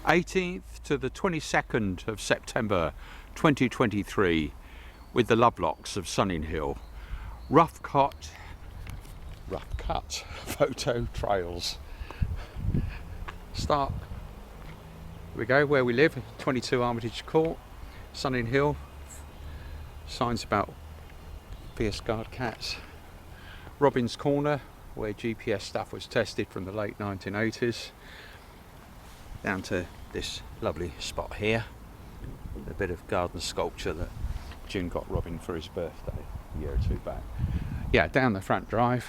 18th to the 22nd of September 2023 with the Lovelocks of Sunninghill. Rough cut photo trails. Start. Here we go, where we live, 22 Armitage Court, Sunninghill. Signs about fierce guard cats. Robin's Corner, where GPS stuff was tested from the late 1980s. Down to this lovely spot here. A bit of garden sculpture that June got Robin for his birthday a year or two back. Yeah, down the front drive.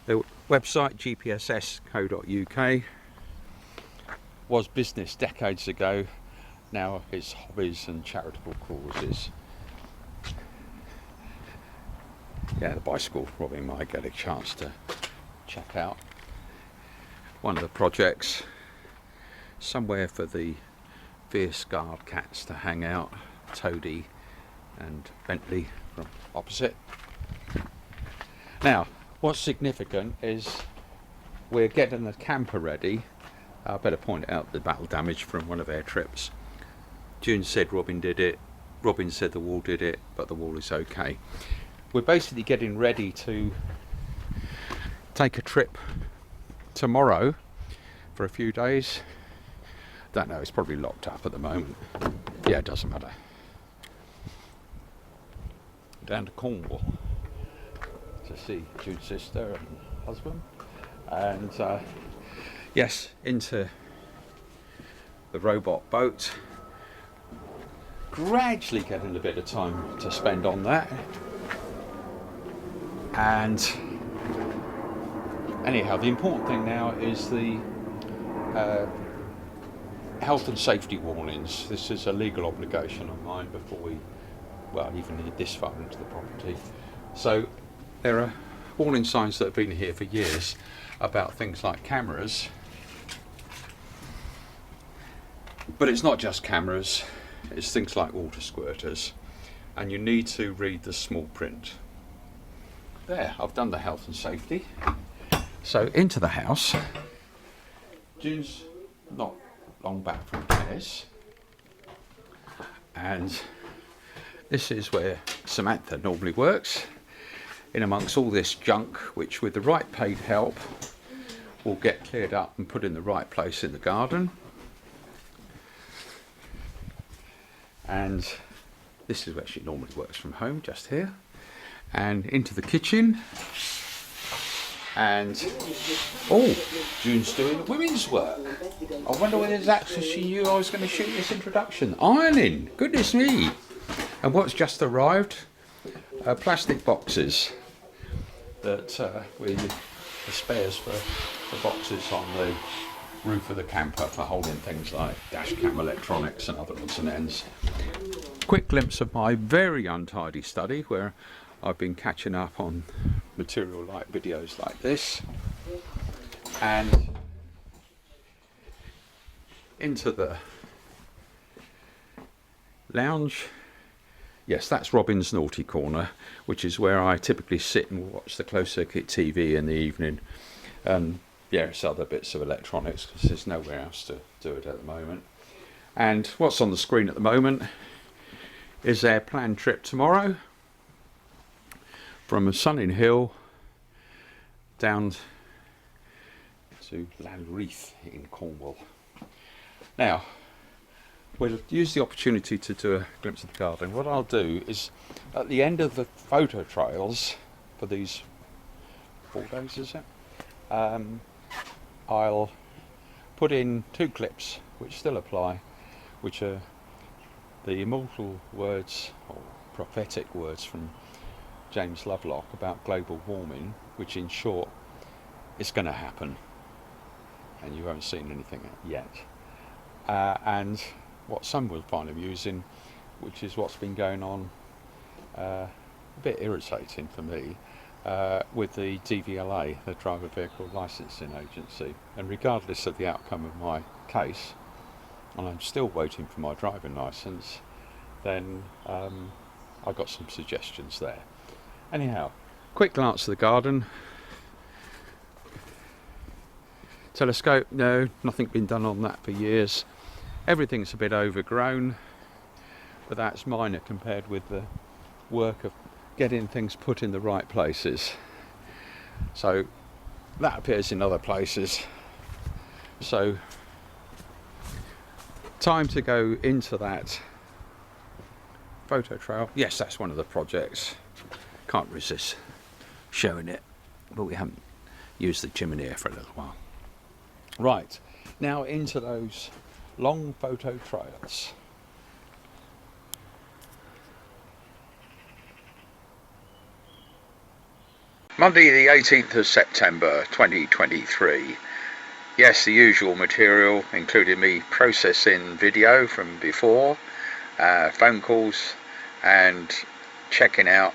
The website gpss.co.uk was business decades ago. Now it's hobbies and charitable causes. Yeah, the bicycle Robin might get a chance to check out. One of the projects, somewhere for the fierce guard cats to hang out. Toadie and Bentley from opposite. Now, what's significant is we're getting the camper ready. I better point out the battle damage from one of our trips. June said Robin did it. Robin said the wall did it, but the wall is okay. We're basically getting ready to take a trip tomorrow for a few days. Don't know, it's probably locked up at the moment. Yeah, it doesn't matter. Down to Cornwall to see Jude's sister and husband, and yes, into the robot boat. Gradually getting a bit of time to spend on that. And anyhow, the important thing now is the health and safety warnings. This is a legal obligation of mine before we, well, even need this far into the property. So there are warning signs that have been here for years about things like cameras. But it's not just cameras, it's things like water squirters. And you need to read the small print. There, I've done the health and safety. So into the house. June's not long back from tennis. And this is where Samantha normally works, in amongst all this junk, which with the right paid help will get cleared up and put in the right place in the garden. And this is where she normally works from home, just here. And into the kitchen. And oh, June's doing women's work. I wonder whether Zach, she knew I was going to shoot this introduction. Ironing, goodness me. And what's just arrived? Plastic boxes that we the spares for the boxes on the roof of the camper for holding things like dash cam electronics and other odds and ends. Quick glimpse of my very untidy study where I've been catching up on material like videos like this, and into the lounge. Yes, that's Robin's naughty corner, which is where I typically sit and watch the closed circuit TV in the evening, and various other bits of electronics because there's nowhere else to do it at the moment. And what's on the screen at the moment is their planned trip tomorrow from Sunninghill down to Lanreath in Cornwall. Now, we'll use the opportunity to do a glimpse of the garden. What I'll do is, at the end of the photo trails for these 4 days, is it? I'll put in 2 clips which still apply, which are the immortal words or prophetic words from James Lovelock about global warming, which in short is going to happen, and you haven't seen anything yet. And what some will find amusing, which is what's been going on, a bit irritating for me, with the DVLA, the Driver Vehicle Licensing Agency. And regardless of the outcome of my case, and I'm still waiting for my driving licence, then I've got some suggestions there. Anyhow, quick glance at the garden. telescope, no, nothing been done on that for years. Everything's a bit overgrown, but that's minor compared with the work of getting things put in the right places. So that appears in other places. So time to go into that photo trail. Yes, that's one of the projects. Can't resist showing it, but we haven't used the chimney for a little while. Right, now into those long photo trails. Monday the 18th of September 2023. Yes, the usual material, including me processing video from before, phone calls, and checking out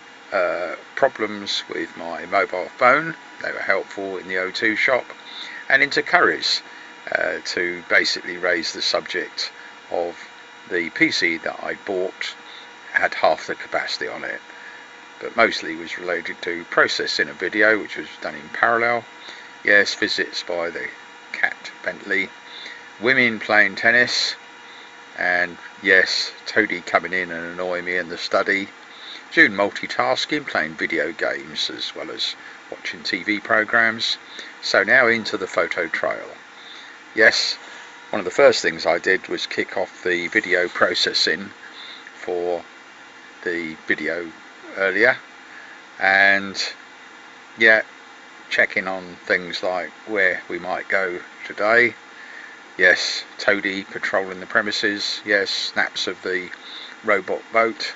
problems with my mobile phone. They were helpful in the O2 shop, and into Curry's to basically raise the subject of the PC that I bought had half the capacity on it, but mostly was related to processing a video which was done in parallel. Yes, visits by the cat Bentley, women playing tennis, and yes, Toadie coming in and annoying me in the study, June multitasking, playing video games as well as watching TV programs. So now into the photo trail. Yes, one of the first things I did was kick off the video processing for the video earlier, and yeah, checking on things like where we might go today. Yes, Toadie patrolling the premises. Yes, snaps of the robot boat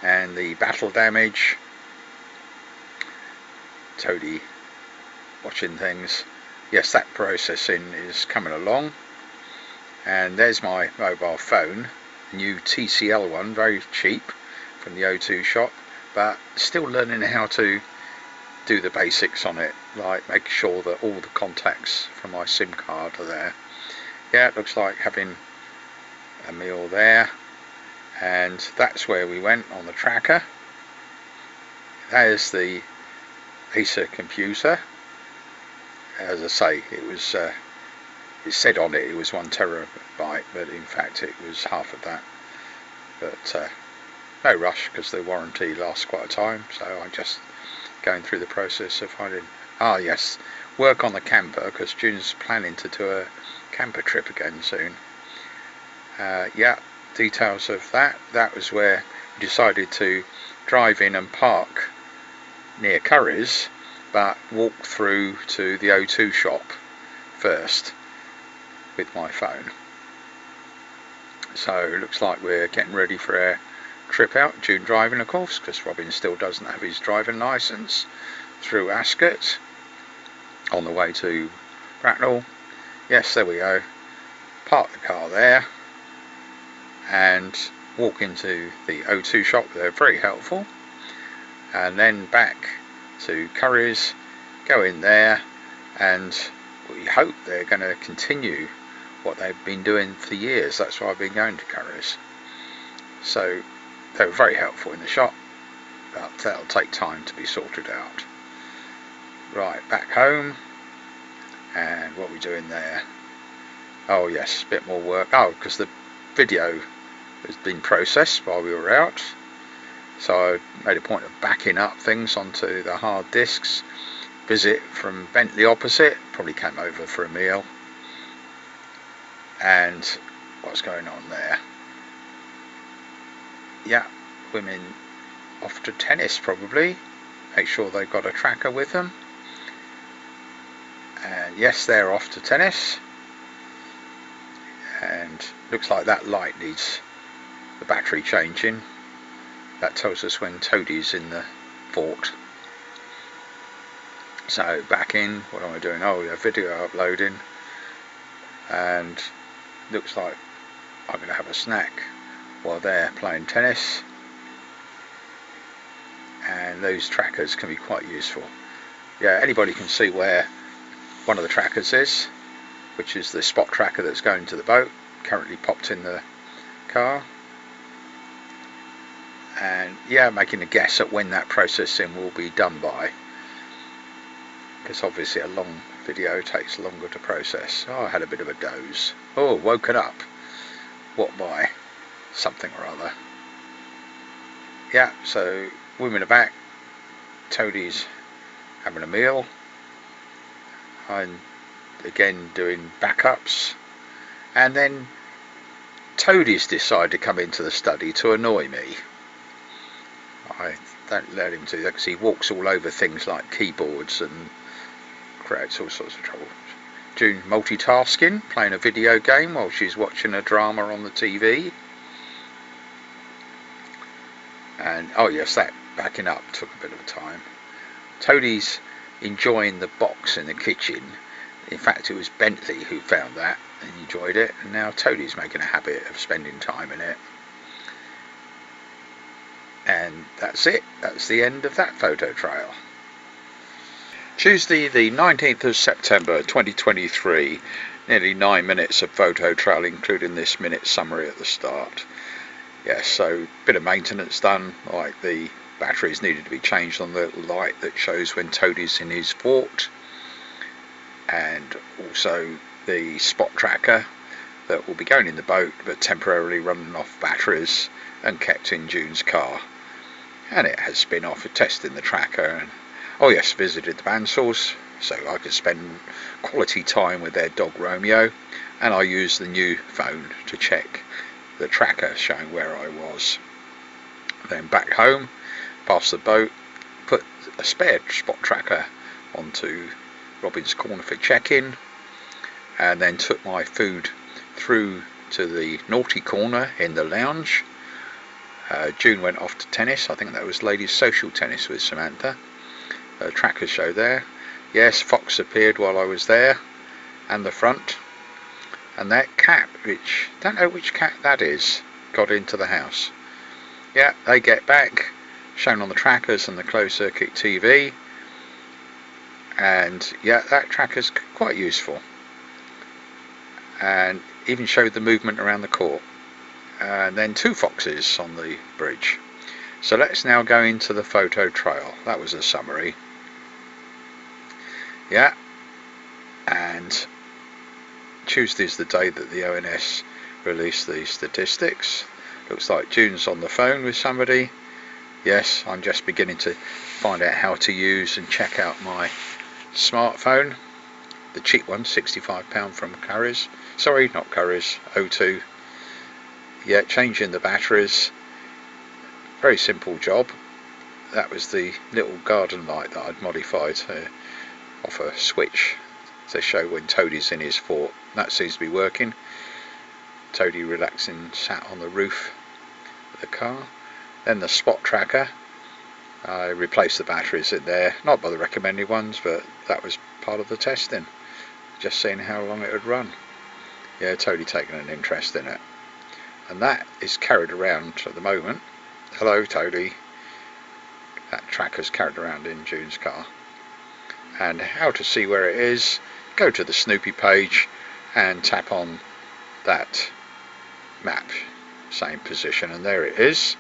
and the battle damage. Toadie watching things. Yes, that processing is coming along. And there's my mobile phone, new TCL one, very cheap, from the O2 shop, but still learning how to do the basics on it, like make sure that all the contacts from my SIM card are there. Yeah, it looks like having a meal there, and that's where we went on the tracker. There's the Acer computer. As I say, it was it said on it was 1 terabyte, but in fact it was half of that. But no rush, because the warranty lasts quite a time, so I'm just going through the process of finding, yes, work on the camper, because June's planning to do a camper trip again soon. Yeah, details of that was where we decided to drive in and park near Curry's, but walk through to the O2 shop first with my phone. So it looks like we're getting ready for our trip out. June driving, of course, because Robin still doesn't have his driving licence, through Ascot on the way to Bracknell. Yes, there we go. Park the car there and walk into the O2 shop. They're very helpful. And then back to Curry's, go in there, and we hope they're going to continue what they've been doing for years. That's why I've been going to Curry's. So they were very helpful in the shop, but that'll take time to be sorted out. Right, back home, and what are we doing there? Oh yes, a bit more work. Oh, because the video has been processed while we were out, so I made a point of backing up things onto the hard disks. Visit from Bentley opposite, probably came over for a meal. And what's going on there? Yeah, women off to tennis probably. Make sure they've got a tracker with them. And yes, they're off to tennis. And looks like that light needs the battery changing. That tells us when Toadie's in the fort. So back in, what am I doing? Oh yeah, video uploading. And looks like I'm going to have a snack while they're playing tennis. And those trackers can be quite useful. Yeah, anybody can see where one of the trackers is, which is the spot tracker that's going to the boat, currently popped in the car. And yeah, making a guess at when that processing will be done by. because obviously a long video takes longer to process. Oh, I had a bit of a doze. Oh, woken up. What by? Something or other. Yeah, so women are back. Toadie's having a meal. I'm again doing backups. And then Toadie's decided to come into the study to annoy me. I don't let him do that because he walks all over things like keyboards and creates all sorts of trouble. June multitasking, playing a video game while she's watching a drama on the TV. And oh yes, that backing up took a bit of time. Toadie's enjoying the box in the kitchen. In fact, it was Bentley who found that and enjoyed it, and now Toadie's making a habit of spending time in it. And that's it. That's the end of that photo trail. Tuesday the 19th of September 2023, nearly 9 minutes of photo trail, including this minute summary at the start. Yes, so a bit of maintenance done, like the batteries needed to be changed on the little light that shows when Toadie's in his fort, and also the spot tracker that will be going in the boat but temporarily running off batteries and kept in June's car. And it has been off for testing the tracker. And oh yes, visited the bandsaws so I could spend quality time with their dog Romeo, and I used the new phone to check the tracker showing where I was. Then back home, past the boat, put a spare spot tracker onto Robin's Corner for check-in, and then took my food through to the naughty corner in the lounge. June went off to tennis. I think that was ladies' social tennis with Samantha. Tracker show there. Yes, Fox appeared while I was there, and the front. And that cat, which, don't know which cat that is, got into the house. Yeah, they get back, shown on the trackers and the closed circuit TV. And yeah, that tracker's quite useful. And even showed the movement around the court. And then 2 foxes on the bridge. So let's now go into the photo trail. That was a summary. Yeah, and Tuesday's the day that the ONS released the statistics. Looks like June's on the phone with somebody. Yes, I'm just beginning to find out how to use and check out my smartphone. The cheap one, £65 from Currys. Sorry, not Currys, O2. Yeah, changing the batteries. Very simple job. That was the little garden light that I'd modified off a switch to show when Toadie's in his fort. That seems to be working. Toadie relaxing, sat on the roof of the car. Then the spot tracker. I replaced the batteries in there, not by the recommended ones, but that was part of the testing. Just seeing how long it would run. Yeah, Toadie taking an interest in it. And that is carried around at the moment. Hello, Toadie. That tracker's carried around in June's car. And how to see where it is, go to the Snoopy page and tap on that map, same position, and there it is.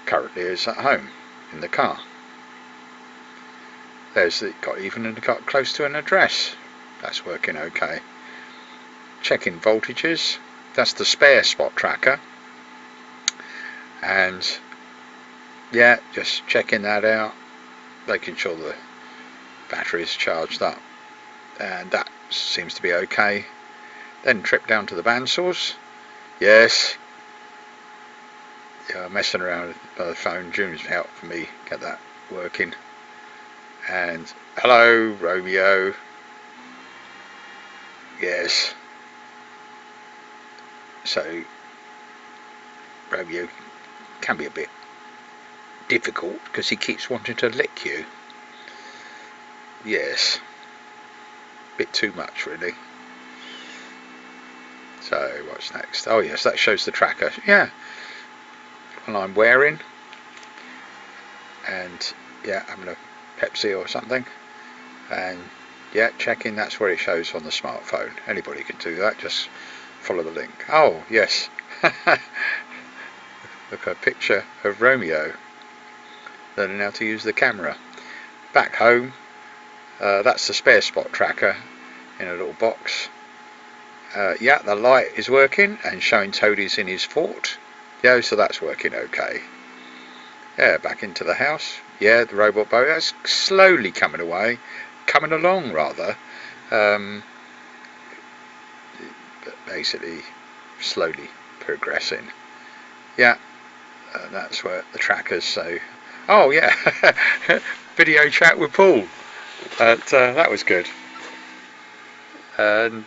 Currently is at home in the car. There's it, got close to an address. That's working okay. Checking voltages. That's the spare spot tracker. And yeah, just checking that out, making sure the battery is charged up, and that seems to be okay. Then trip down to the bandsaws. Yes, yeah, messing around by the phone. June's helped me get that working. And hello, Romeo. Yes. So Romeo can be a bit difficult because he keeps wanting to lick you. Yes, bit too much really. So what's next? Oh yes, that shows the tracker. Yeah, one I'm wearing, and yeah, having a Pepsi or something, and yeah, checking. That's where it shows on the smartphone. Anybody can do that. Just follow the link. Oh yes. Look, a picture of Romeo learning how to use the camera. Back home, That's the spare spot tracker in a little box. Yeah, the light is working and showing Toadie's in his fort. Yeah, so that's working okay. Yeah, back into the house. Yeah, the robot boat, that's slowly coming along rather. But basically slowly progressing. Yeah, that's where the trackers. So, oh yeah, video chat with Paul. That was good. And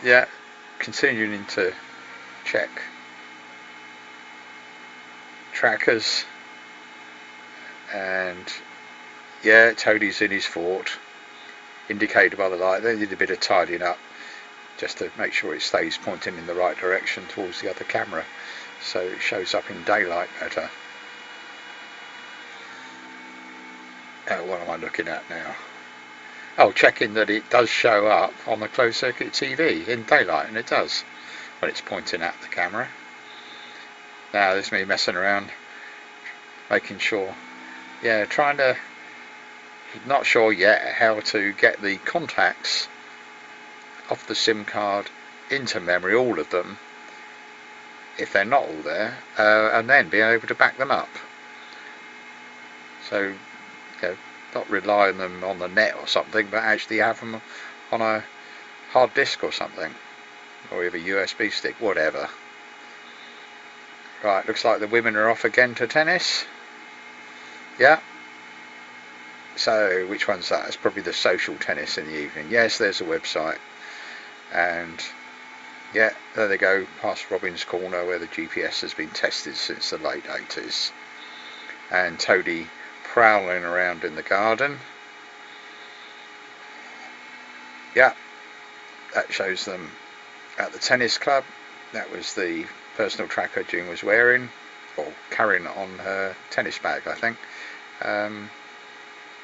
yeah, continuing to check trackers, and yeah, Toadie's in his fort, indicated by the light. They did a bit of tidying up just to make sure it stays pointing in the right direction towards the other camera, so it shows up in daylight better. What am I looking at now? Oh, checking that it does show up on the closed circuit TV in daylight, and it does when it's pointing at the camera. Now there's me messing around, making sure, yeah, trying to, not sure yet how to get the contacts off the SIM card into memory, all of them, if they're not all there, and then being able to back them up. So, you know, not rely on them on the net or something, but actually have them on a hard disk or something, or even a USB stick, whatever. Right, looks like the women are off again to tennis. Yeah. So, which one's that? It's probably the social tennis in the evening. Yes, there's a website. And yeah, there they go, past Robin's Corner where the GPS has been tested since the late 80s. And Toadie prowling around in the garden. Yeah, that shows them at the tennis club. That was the personal tracker June was wearing, or carrying on her tennis bag, I think.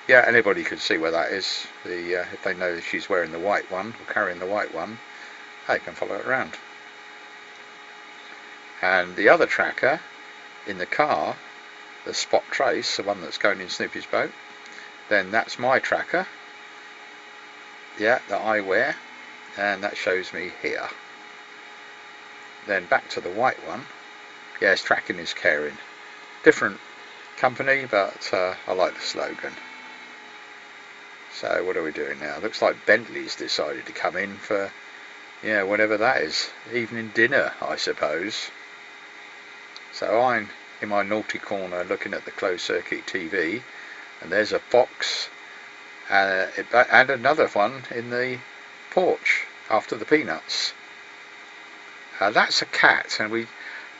Yeah, anybody could see where that is. If they know she's wearing the white one, or carrying the white one, they can follow it around. And the other tracker in the car, the Spot Trace, the one that's going in Snoopy's boat, then that's my tracker, yeah, that I wear, and that shows me here. Then back to the white one. Yes, tracking is caring. Different company, but I like the slogan. So what are we doing now? Looks like Bentley's decided to come in for, yeah, whatever that is. Evening dinner, I suppose. So I'm in my naughty corner looking at the closed circuit TV, and there's a fox and another one in the porch after the peanuts. That's a cat, and we're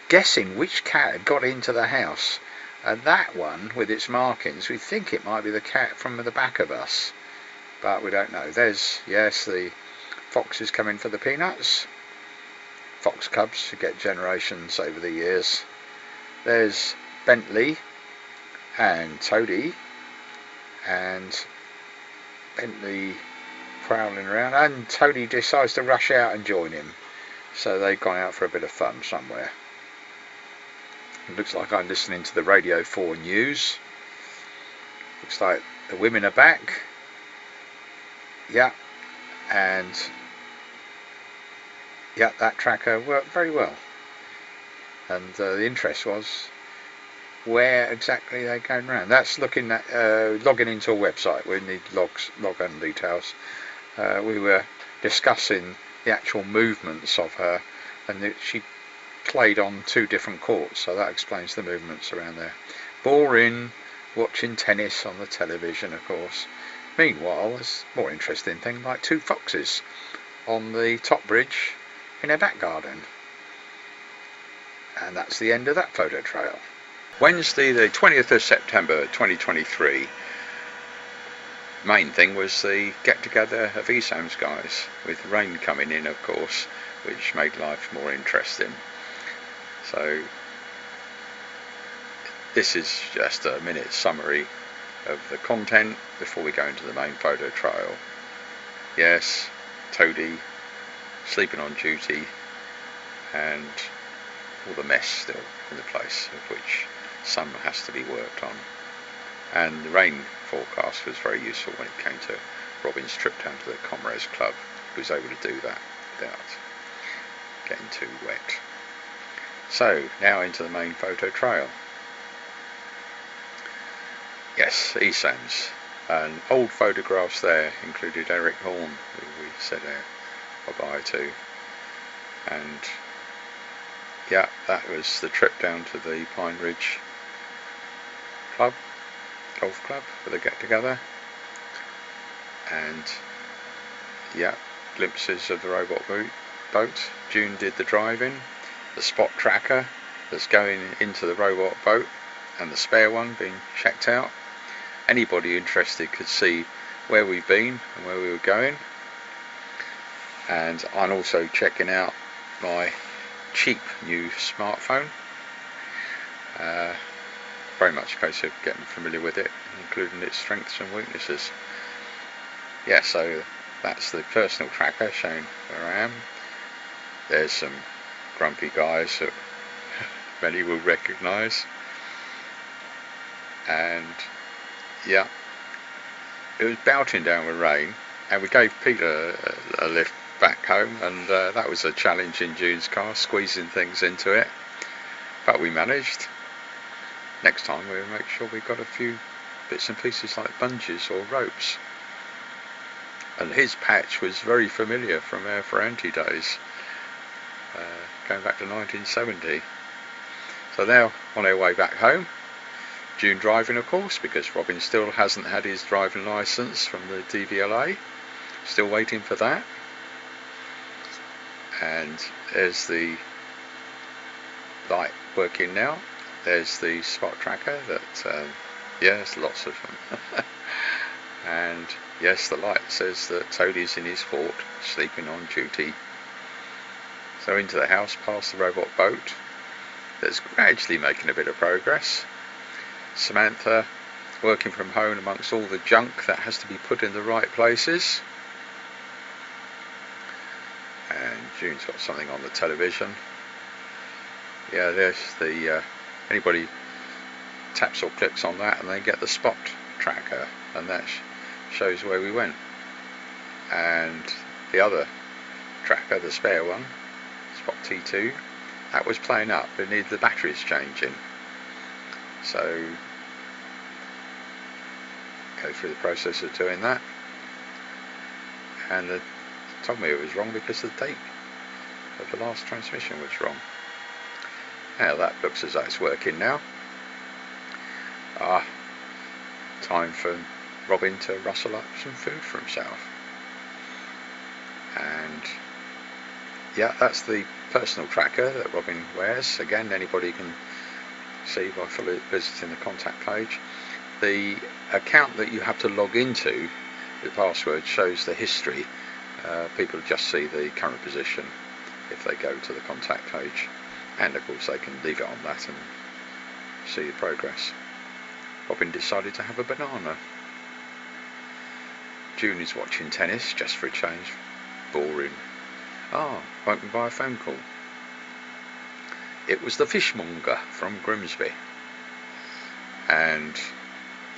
guessing which cat had got into the house. And that one with its markings, we think it might be the cat from the back of us, but we don't know. There's, yes, the foxes coming for the peanuts. Fox cubs get generations over the years. There's Bentley and Toadie, and Bentley prowling around, and Toadie decides to rush out and join him. So they've gone out for a bit of fun somewhere. It looks like I'm listening to the Radio 4 news. Looks like the women are back. Yeah, and yeah, that tracker worked very well. And the interest was where exactly they're going around. That's looking at logging into a website. We need login details. We were discussing the actual movements of her, and she played on 2 different courts, so that explains the movements around there. Boring watching tennis on the television, of course. Meanwhile, there's a more interesting thing, like 2 foxes on the top bridge in her back garden. And that's the end of that photo trail. Wednesday the 20th of September 2023. Main thing was the get together of ESAM's guys, with rain coming in, of course, which made life more interesting. So this is just a minute summary of the content before we go into the main photo trail. Yes, Toadie sleeping on duty, and all the mess still in the place, of which some has to be worked on, and the rain forecast was very useful when it came to Robin's trip down to the Comrades Club. He was able to do that without getting too wet. So now into the main photo trail. Yes, Esam's. And old photographs there included Eric Horn, who we said bye to. And yeah, that was the trip down to the Pine Ridge Club, golf club, for the get together. And yeah, glimpses of the robot boat. June did the driving, the spot tracker that's going into the robot boat, and the spare one being checked out. Anybody interested could see where we've been and where we were going. And I'm also checking out my cheap new smartphone. Very much a case of getting familiar with it, including its strengths and weaknesses. Yeah, so that's the personal tracker showing where I am. There's some grumpy guys that many will recognise. And yeah, it was belting down with rain, and we gave Peter a lift back home, and that was a challenge in June's car, squeezing things into it, but we managed. Next time we'll make sure we've got a few bits and pieces like bungees or ropes. And his patch was very familiar from our Ferranti days, going back to 1970. So now on our way back home, June driving, of course, because Robin still hasn't had his driving licence from the DVLA. Still waiting for that. And there's the light working now. There's the spot tracker that, yes, lots of them. And yes, the light says that Toadie's in his fort, sleeping on duty. So into the house, past the robot boat, that's gradually making a bit of progress. Samantha working from home amongst all the junk that has to be put in the right places. And June's got something on the television. Yeah, there's the anybody taps or clicks on that and they get the spot tracker, and that shows where we went. And the other tracker, the spare one, Spot T2, that was playing up. It needed the batteries changing. So go through the process of doing that, and it told me it was wrong because the date of the last transmission was wrong. Now that looks as though it's working now. Time for Robin to rustle up some food for himself. And yeah, that's the personal tracker that Robin wears. Again, anybody can see by visiting the contact page. The account that you have to log into, the password, shows the history. People just see the current position if they go to the contact page, and of course they can leave it on that and see the progress. Robin decided to have a banana. June is watching tennis just for a change. Boring. Woken by a phone call. It was the fishmonger from Grimsby. And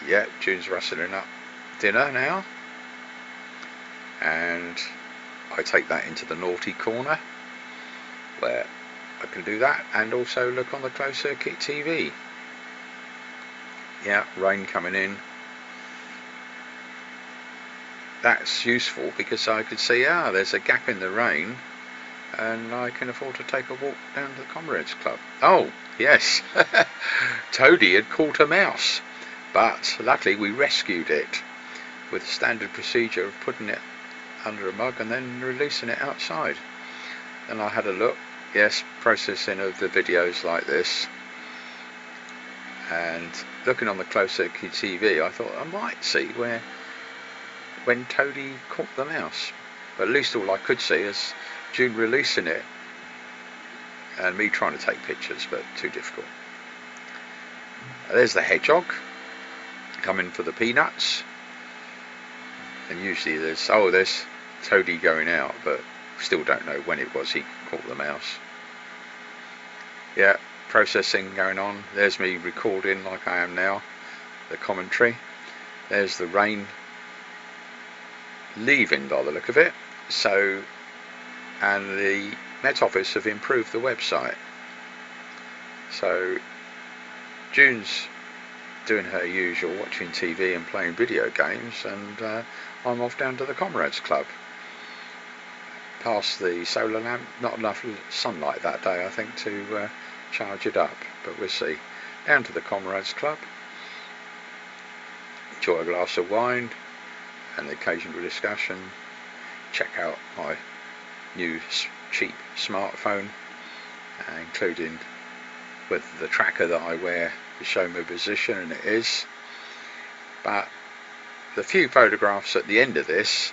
yeah, June's rustling up dinner now, and I take that into the naughty corner where I can do that and also look on the closed circuit TV. Yeah, rain coming in. That's useful because I could see, there's a gap in the rain, and I can afford to take a walk down to the Comrades Club. Oh, yes, Toadie had caught a mouse, but luckily we rescued it with the standard procedure of putting it under a mug and then releasing it outside. Then I had a look, yes, processing of the videos like this, and looking on the closed circuit TV, I thought I might see when Toadie caught the mouse. But at least all I could see is June releasing it and me trying to take pictures, but too difficult. There's the hedgehog coming for the peanuts, and usually there's Toadie going out, but still don't know when it was he caught the mouse. Yeah, processing going on. There's me recording like I am now, the commentary, There's the rain leaving by the look of it. So, and the Met Office have improved the website. So June's doing her usual, watching TV and playing video games, and I'm off down to the Comrades Club. Past the solar lamp, not enough sunlight that day I think to charge it up, but we'll see. Down to the Comrades Club, enjoy a glass of wine and the occasional discussion, check out my new cheap smartphone, including with the tracker that I wear to show my position, and it is. But the few photographs at the end of this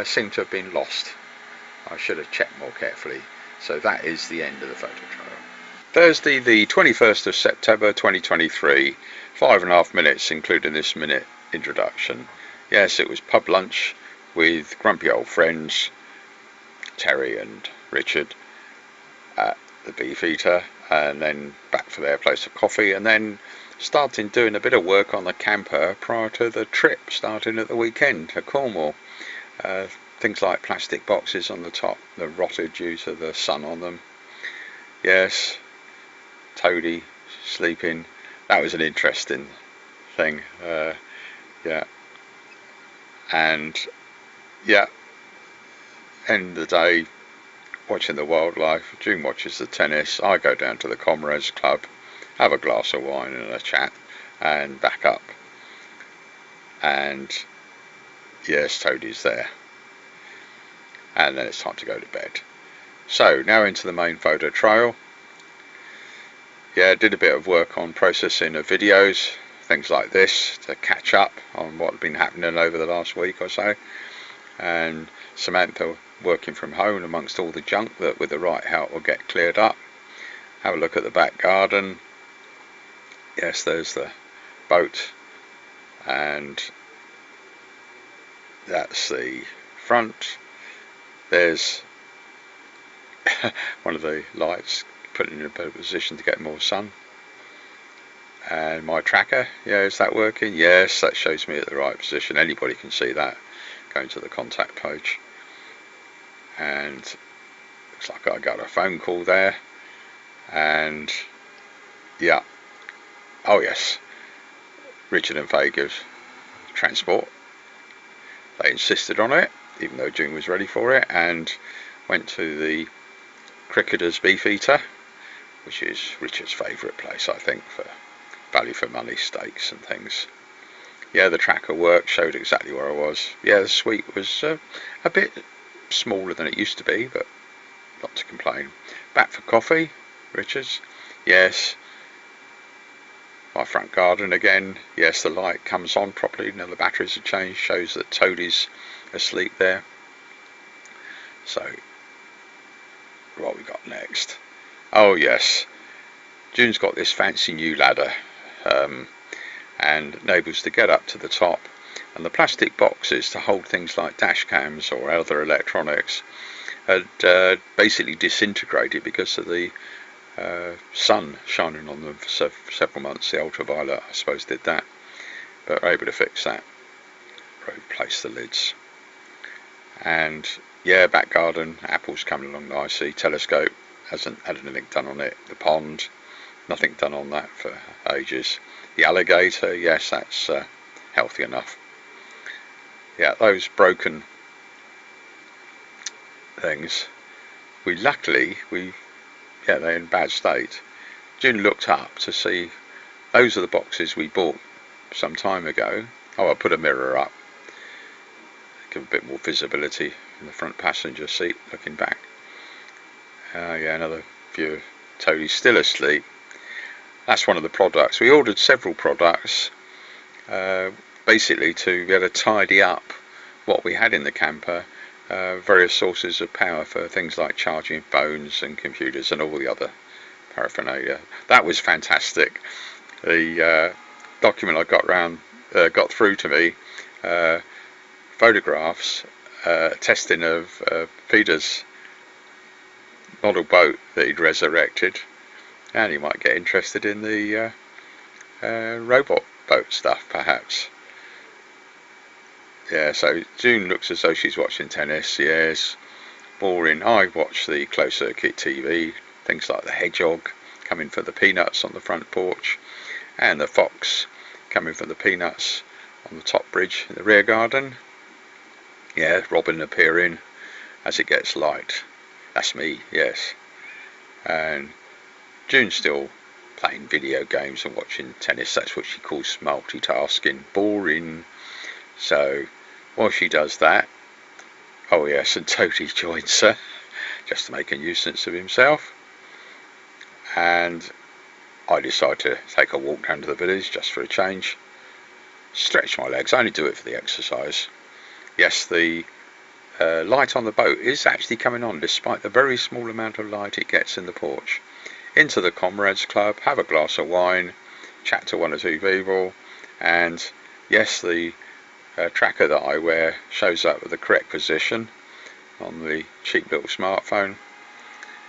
seem to have been lost. I should have checked more carefully. So that is the end of the photo trail. Thursday the 21st of September 2023, 5.5 minutes including this minute introduction. Yes, it was pub lunch with grumpy old friends Terry and Richard at the Beefeater, and then back for their place of coffee, and then starting doing a bit of work on the camper prior to the trip starting at the weekend to Cornwall. Things like plastic boxes on the top that rotted due to the sun on them. Yes, Toadie sleeping. That was an interesting thing. Yeah, and yeah, end of the day watching the wildlife. June watches the tennis. I go down to the Comrades Club, have a glass of wine and a chat, and back up. And yes, Toadie's there. And then it's time to go to bed. So now into the main photo trail. Yeah, did a bit of work on processing of videos, things like this, to catch up on what had been happening over the last week or so. And Samantha working from home amongst all the junk that with the right help will get cleared up. Have a look at the back garden. Yes, there's the boat, and that's the front. There's one of the lights put in a better position to get more sun. And my tracker, yeah, is that working? Yes, that shows me at the right position. Anybody can see that going to the contact page. And looks like I got a phone call there. And yeah, oh yes, Richard and Faye give transport. They insisted on it, even though June was ready for it, and went to the Cricketers Beefeater, which is Richard's favourite place, I think, for value for money steaks and things. Yeah, the tracker worked, showed exactly where I was. Yeah, the suite was a bit smaller than it used to be, but not to complain. Back for coffee, Richard's. Yes. My front garden again. Yes, the light comes on properly. Now the batteries have changed. Shows that Toadie's asleep there. So, what we got next? Oh yes, June's got this fancy new ladder, and enables to get up to the top. And the plastic boxes to hold things like dash cams or other electronics had basically disintegrated because of the sun shining on them for several months. The ultraviolet, I suppose, did that, but we're able to fix that. Replace the lids. And yeah, back garden, apples coming along nicely. Telescope hasn't had anything done on it. The pond, nothing done on that for ages. The alligator, yes, that's healthy enough. Yeah, those broken things, yeah, they're in bad state. June looked up to see those are the boxes we bought some time ago. Oh, I put a mirror up, give a bit more visibility in the front passenger seat looking back. Yeah, another view of Toadie still asleep. That's one of the products. We ordered several products basically to be able to tidy up what we had in the camper, various sources of power for things like charging phones and computers and all the other paraphernalia. That was fantastic. The document I got through to me, photographs, testing of Peter's model boat that he'd resurrected, and you might get interested in the robot boat stuff perhaps. Yeah, so June looks as though she's watching tennis. Yes, boring. I watch the closed circuit TV, things like the hedgehog coming for the peanuts on the front porch, and the fox coming for the peanuts on the top bridge in the rear garden. Yeah, Robin appearing as it gets light. That's me, yes. And June's still playing video games and watching tennis. That's what she calls multitasking. Boring. So while she does that, oh yes, and Toady joins her just to make a nuisance of himself. And I decide to take a walk down to the village just for a change. Stretch my legs. I only do it for the exercise. Yes, the light on the boat is actually coming on despite the very small amount of light it gets in the porch. Into the Comrades Club, have a glass of wine, chat to one or two people, and yes, the tracker that I wear shows up with the correct position on the cheap little smartphone.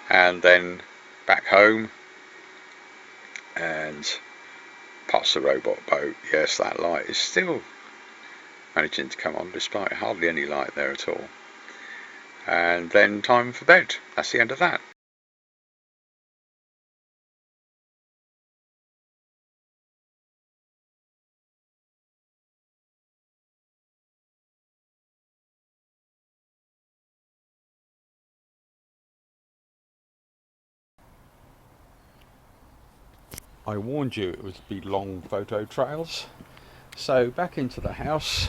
And then back home and past the robot boat. Yes, that light is still managing to come on despite hardly any light there at all. And then time for bed. That's the end of that. I warned you it would be long photo trails. So back into the house,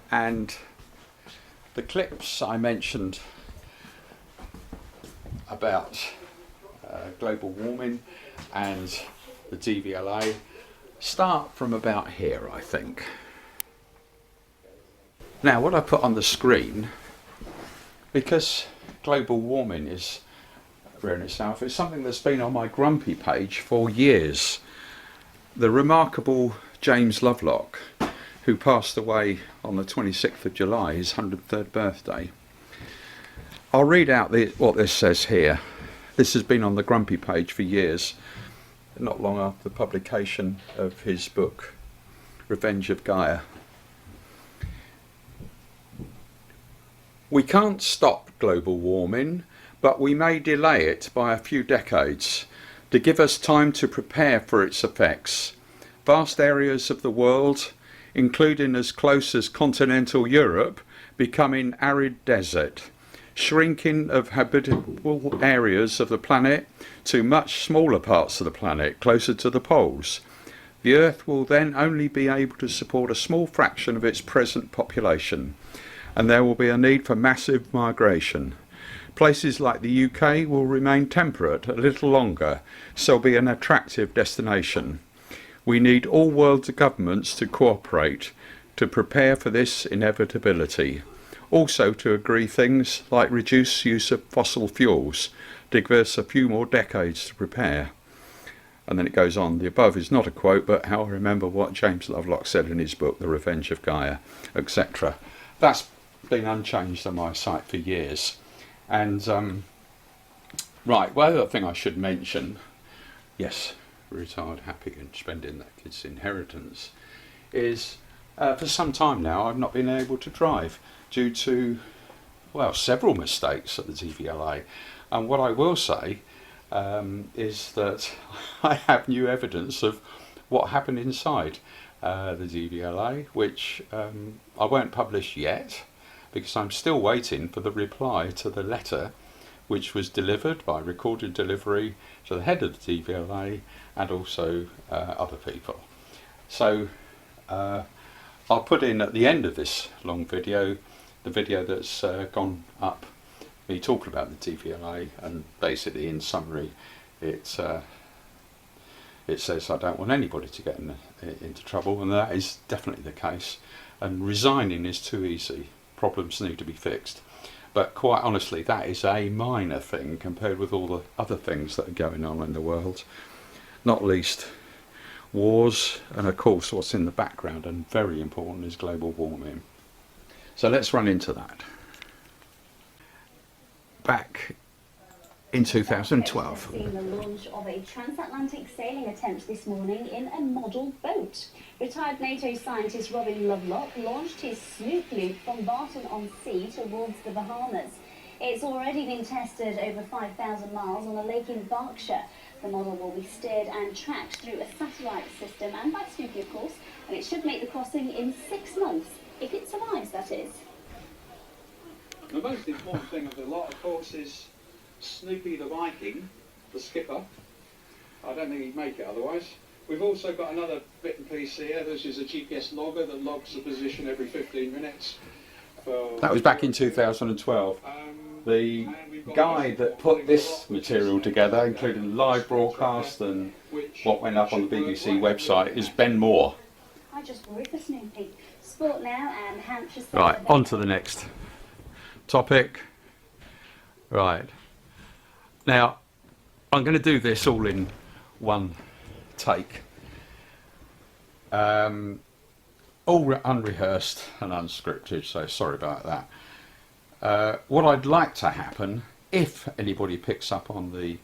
and the clips I mentioned about global warming and the DVLA start from about here, I think. Now what I put on the screen, because global warming is in itself, it's something that's been on my grumpy page for years. The remarkable James Lovelock, who passed away on the 26th of July, his 103rd birthday. I'll read out what this says here. This has been on the grumpy page for years, not long after the publication of his book, Revenge of Gaia. We can't stop global warming, but we may delay it by a few decades to give us time to prepare for its effects. Vast areas of the world, including as close as continental Europe, becoming arid desert, shrinking of habitable areas of the planet to much smaller parts of the planet, closer to the poles. The Earth will then only be able to support a small fraction of its present population, and there will be a need for massive migration. Places like the UK will remain temperate a little longer, so be an attractive destination. We need all world governments to cooperate to prepare for this inevitability. Also to agree things like reduce use of fossil fuels to give us a few more decades to prepare. And then it goes on. The above is not a quote, but how I remember what James Lovelock said in his book, The Revenge of Gaia, etc. That's been unchanged on my site for years. And right, well, the other thing I should mention, yes, retired happy and spending that kid's inheritance, is for some time now I've not been able to drive due to, well, several mistakes at the DVLA. And what I will say is that I have new evidence of what happened inside the DVLA, which I won't publish yet, because I'm still waiting for the reply to the letter which was delivered by recorded delivery to the head of the DVLA and also other people. So I'll put in at the end of this long video the video that's gone up, me talking about the DVLA, and basically in summary it says I don't want anybody to get into trouble, and that is definitely the case, and resigning is too easy. Problems need to be fixed, but quite honestly that is a minor thing compared with all the other things that are going on in the world, not least wars, and of course what's in the background and very important is global warming. So let's run into that. Back in 2012. Seen the launch of a transatlantic sailing attempt this morning in a model boat. Retired NATO scientist Lovelock launched his Snoop loop from Barton-on-Sea towards the Bahamas. It's already been tested over 5,000 miles on a lake in Berkshire. The model will be steered and tracked through a satellite system and by Snoopy, of course, and it should make the crossing in 6 months, if it survives, that is. The most important thing of the lot, of course, is Snoopy the Viking, the skipper. I don't think he'd make it otherwise. We've also got another bit and piece here. This is a GPS logger that logs the position every 15 minutes. That was back in 2012. The guy that put this material together, including live broadcast and what went up on the BBC website, is Ben Moore. I just worry for Snoopy. Sport now and Hampshire. Right, on to the next topic. Right. Now, I'm going to do this all in one take. All unrehearsed and unscripted, so sorry about that. What I'd like to happen, if anybody picks up on the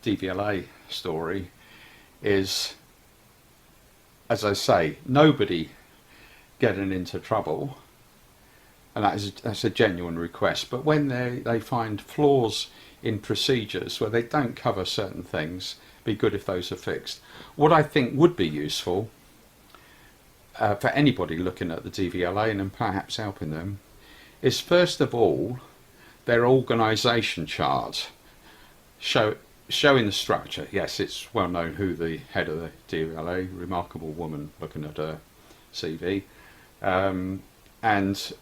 DVLA story, is, as I say, nobody getting into trouble, and that's a genuine request, but when they find flaws in procedures where they don't cover certain things, be good if those are fixed. What I think would be useful for anybody looking at the DVLA and perhaps helping them is, first of all, their organisation chart showing the structure. Yes, it's well known who the head of the DVLA, remarkable woman, looking at her CV, and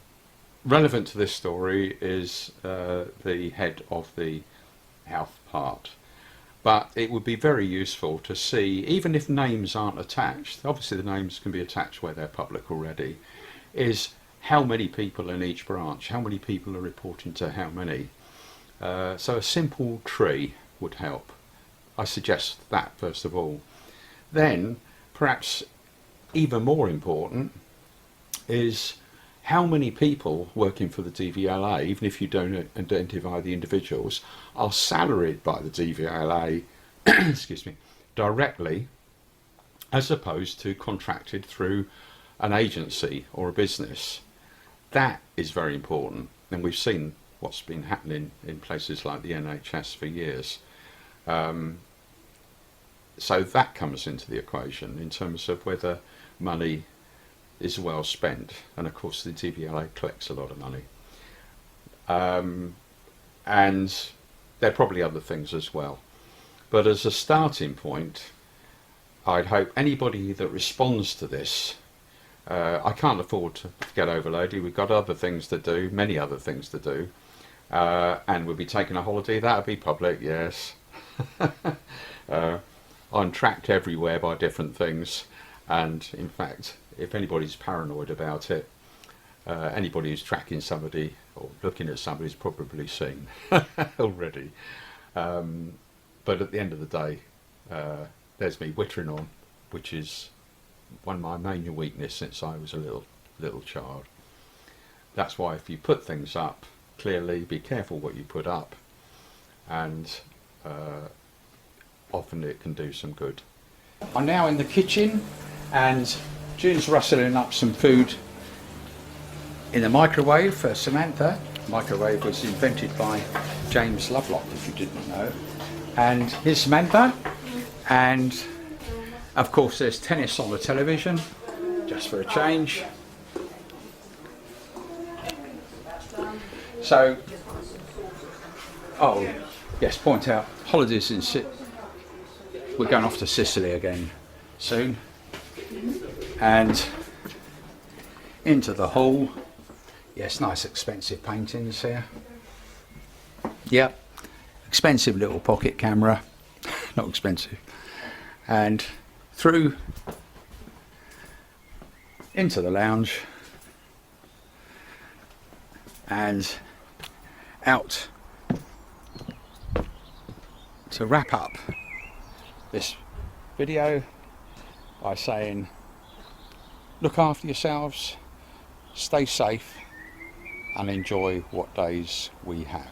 relevant to this story is the head of the health part. But it would be very useful to see, even if names aren't attached, obviously the names can be attached where they're public already, is how many people in each branch, how many people are reporting to how many. So a simple tree would help. I suggest that first of all. Then, perhaps even more important, is how many people working for the DVLA, even if you don't identify the individuals, are salaried by the DVLA excuse me, directly, as opposed to contracted through an agency or a business. That is very important, and we've seen what's been happening in places like the NHS for years. So that comes into the equation in terms of whether money is well spent, and of course the DVLA collects a lot of money, and there are probably other things as well, but as a starting point, I'd hope anybody that responds to this, I can't afford to get overloaded, we've got other things to do, many other things to do, and we'll be taking a holiday. That'll be public, yes. I'm tracked everywhere by different things, and in fact, if anybody's paranoid about it, anybody who's tracking somebody or looking at somebody's probably seen already. But at the end of the day, there's me wittering on, which is one of my main weaknesses since I was a little child. That's why if you put things up, clearly be careful what you put up, and often it can do some good. I'm now in the kitchen, and June's rustling up some food in the microwave for Samantha. The microwave was invented by James Lovelock, if you didn't know. And here's Samantha, and of course there's tennis on the television, just for a change. So, oh yes, point out, holidays in we're going off to Sicily again soon, and into the hall. Yes, nice expensive paintings here. Yep, expensive little pocket camera, not expensive. And through into the lounge and out to wrap up this video by saying, look after yourselves, stay safe, and enjoy what days we have.